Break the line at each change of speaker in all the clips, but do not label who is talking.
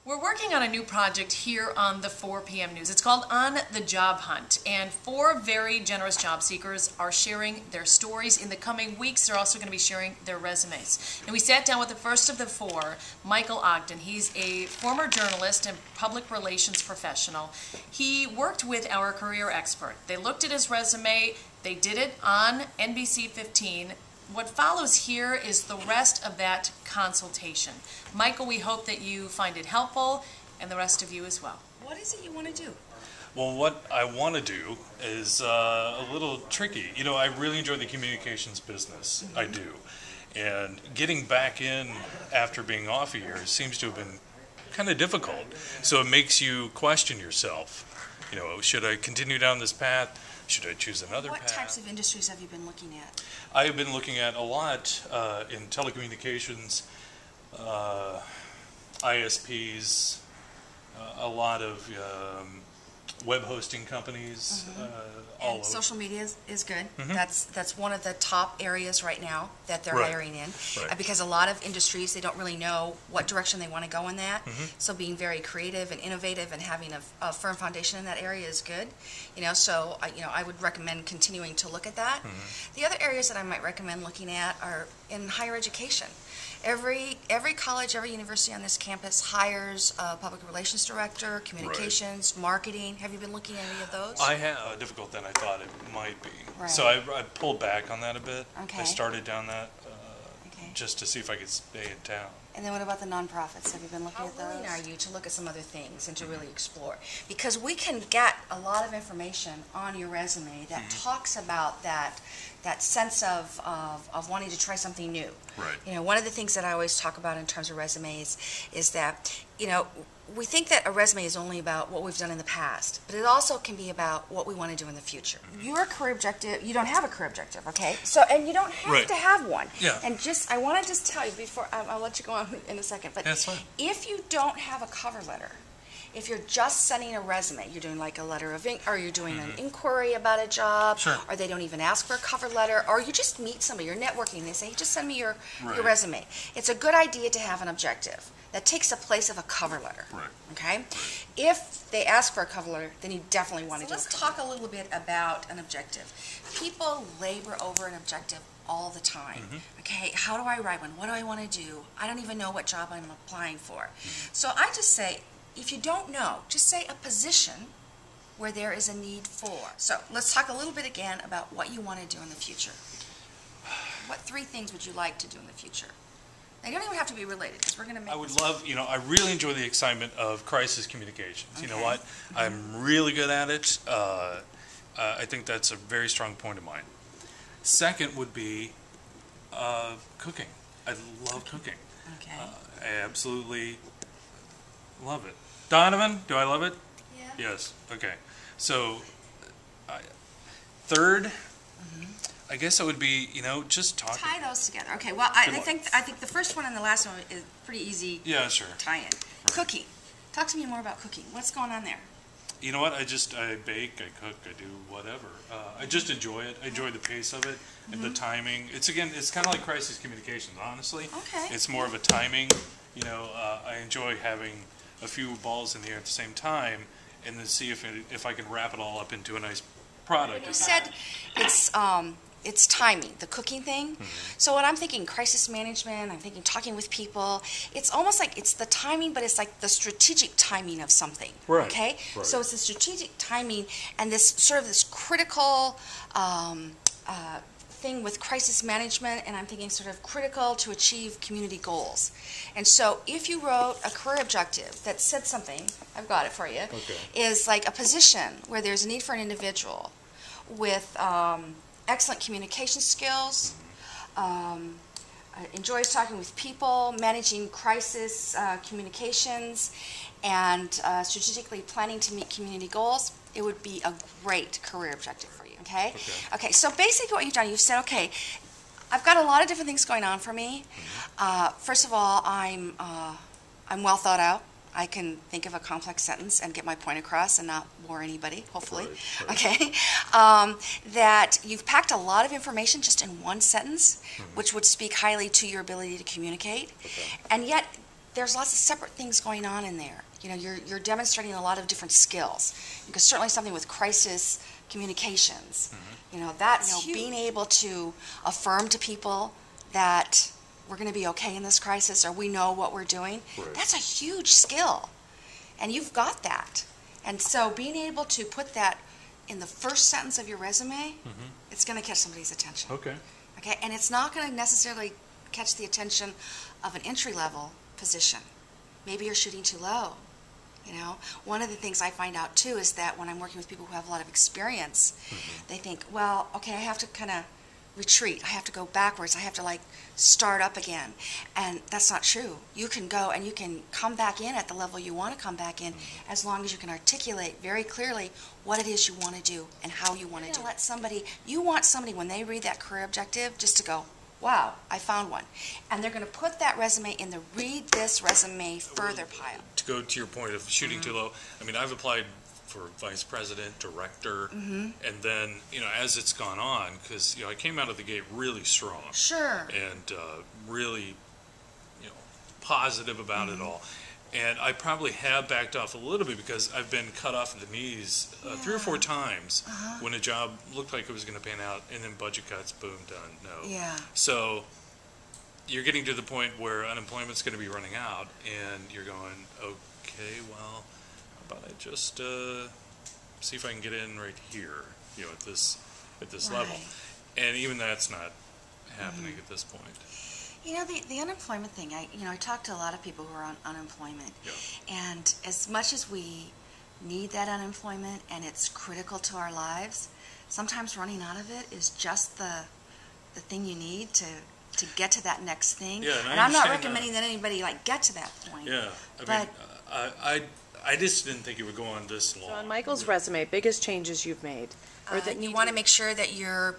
We're working on a new project here on the 4 p.m. news. It's called On the Job Hunt, and 4 very generous job seekers are sharing their stories. In the coming weeks, they're also going to be sharing their resumes. And we sat down with the first of the 4, Michael Ogden. He's a former journalist and public relations professional. He worked with our career expert. They looked at his resume. They did it on NBC15. What follows here is the rest of that consultation. Michael, we hope that you find it helpful, and the rest of you as well. What is it you want to do?
Well, what I want to do is a little tricky. You know, I really enjoy the communications business. I do. And getting back in after being off a year seems to have been kind of difficult. So it makes you question yourself. You know, should I continue down this path? Should I choose another path?
What types of industries have you been looking at?
I have been looking at a lot in telecommunications, ISPs, a lot of web hosting companies, all over.
Social media is good. That's one of the top areas right now that they're hiring in, because a lot of industries, they don't really know what direction they want to go in that. So being very creative and innovative and having a firm foundation in that area is good. You know, so I would recommend continuing to look at that. The other areas that I might recommend looking at are in higher education. Every college, every university on this campus hires a public relations director, communications, marketing. Have you been looking at any of those?
I have difficult than I thought it might be. So I pulled back on that a bit. I started down that just to see if I could stay in town.
And then what about the nonprofits? Have you been looking at those? How willing are you to look at some other things and to really explore? Because we can get a lot of information on your resume that talks about that sense of wanting to try something new. You know, one of the things that I always talk about in terms of resumes is that, you know, we think that a resume is only about what we've done in the past, but it also can be about what we want to do in the future. Your career objective, you don't have a career objective, okay? So, and you don't have to have one. And I want to just tell you before, I'll let you go on in a second, but if you don't have a cover letter, if you're just sending a resume, you're doing like a letter of or you're doing an inquiry about a job, or they don't even ask for a cover letter, or you just meet somebody, you're networking, and they say, hey, just send me your resume. It's a good idea to have an objective that takes the place of a cover letter. Okay? If they ask for a cover letter, then you definitely want to do it. Let's talk a little bit about an objective. People labor over an objective all the time. Okay, how do I write one? What do I want to do? I don't even know what job I'm applying for. So I just say, if you don't know, just say a position where there is a need for. So let's talk a little bit again about what you want to do in the future. What 3 things would you like to do in the future? They don't even have to be related, because we're going to make.
I would love, you know, I really enjoy the excitement of crisis communications. You know what? I'm really good at it. I think that's a very strong point of mine. Second would be cooking. I love cooking. I absolutely love it. Donovan, do I love it?
Yeah.
Yes. Okay. So, third. I guess it would be, you know, just talking.
Tie those together. Okay. Well, I think the first one and the last one is pretty easy.
Yeah, sure.
Tie-in. Cooking. Talk to me more about cooking. What's going on there?
You know what? I bake, I cook, I do whatever. I just enjoy it. I enjoy the pace of it and the timing. It's kind of like crisis communications, honestly. It's more of a timing. You know, I enjoy having a few balls in the air at the same time, and then see if I can wrap it all up into a nice product.
You said it's timing, the cooking thing. So what I'm thinking, crisis management, I'm thinking talking with people. It's almost like it's the timing, but it's like the strategic timing of something. Okay? So it's the strategic timing and this sort of this critical thing with crisis management, and I'm thinking sort of critical to achieve community goals. And so if you wrote a career objective that said something, I've got it for you, is like a position where there's a need for an individual with excellent communication skills, enjoys talking with people, managing crisis communications, and strategically planning to meet community goals, it would be a great career objective for you, okay? Okay, so basically what you've done, you've said, okay, I've got a lot of different things going on for me. First of all, I'm well thought out. I can think of a complex sentence and get my point across and not bore anybody, hopefully. Okay? That you've packed a lot of information just in one sentence, which would speak highly to your ability to communicate. And yet, there's lots of separate things going on in there. You know, you're demonstrating a lot of different skills. Because certainly something with crisis communications, you know, that's huge. Being able to affirm to people that we're going to be okay in this crisis, or we know what we're doing, that's a huge skill. And you've got that. And so being able to put that in the first sentence of your resume, it's going to catch somebody's attention.
Okay.
Okay, and it's not going to necessarily catch the attention of an entry-level position. Maybe you're shooting too low. You know, one of the things I find out too is that when I'm working with people who have a lot of experience, they think, well, okay, I have to kind of retreat. I have to go backwards. I have to like start up again. And that's not true. You can go and you can come back in at the level you want to come back in as long as you can articulate very clearly what it is you want to do and how you want to do it. You want somebody when they read that career objective just to go, wow, I found one. And they're going to put that resume in the read this resume further pile.
To go to your point of shooting too low, I mean, I've applied for vice president, director, and then, you know, as it's gone on, because, you know, I came out of the gate really strong.
Sure.
And really, you know, positive about it all. And I probably have backed off a little bit because I've been cut off at the knees 3 or 4 times when a job looked like it was going to pan out, and then budget cuts, boom, done, no.
Yeah.
So you're getting to the point where unemployment's going to be running out, and you're going, okay, well, how about I just see if I can get in right here, you know, at this level. And even that's not happening at this point.
You know, the unemployment thing, I talk to a lot of people who are on unemployment. And as much as we need that unemployment and it's critical to our lives, sometimes running out of it is just the thing you need to get to that next thing.
Yeah,
and I'm not recommending that anybody like get to that point.
Yeah, I just didn't think it would go on this long.
So on Michael's resume, biggest changes you've made? Or that
you want to make sure that you're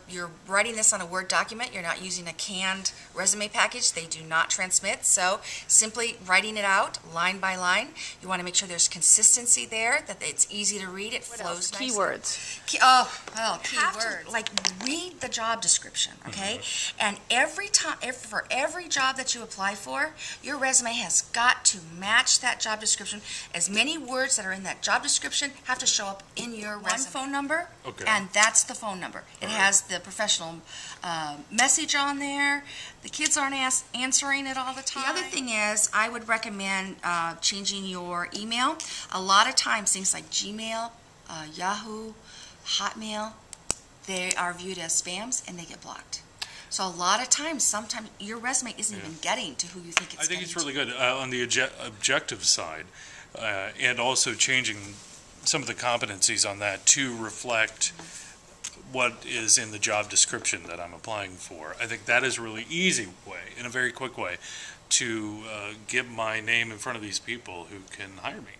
writing this on a Word document. You're not using a canned resume package. They do not transmit. So simply writing it out line by line. You want to make sure there's consistency there, that it's easy to read. It flows nicely.
Keywords.
Keywords. Like read the job description, okay? And every time, for every job that you apply for, your resume has got to match that job description. As many words that are in that job description have to show up in your resume. One phone number.
Okay.
And that's the phone number. It has the professional message on there. The kids aren't answering it all the time. The other thing is, I would recommend changing your email. A lot of times, things like Gmail, Yahoo, Hotmail, they are viewed as spams and they get blocked. So a lot of times, sometimes your resume isn't even getting to who you think it's
I think it's really
getting
good on the objective side, and also changing some of the competencies on that to reflect what is in the job description that I'm applying for. I think that is a really easy way, in a very quick way, to get my name in front of these people who can hire me.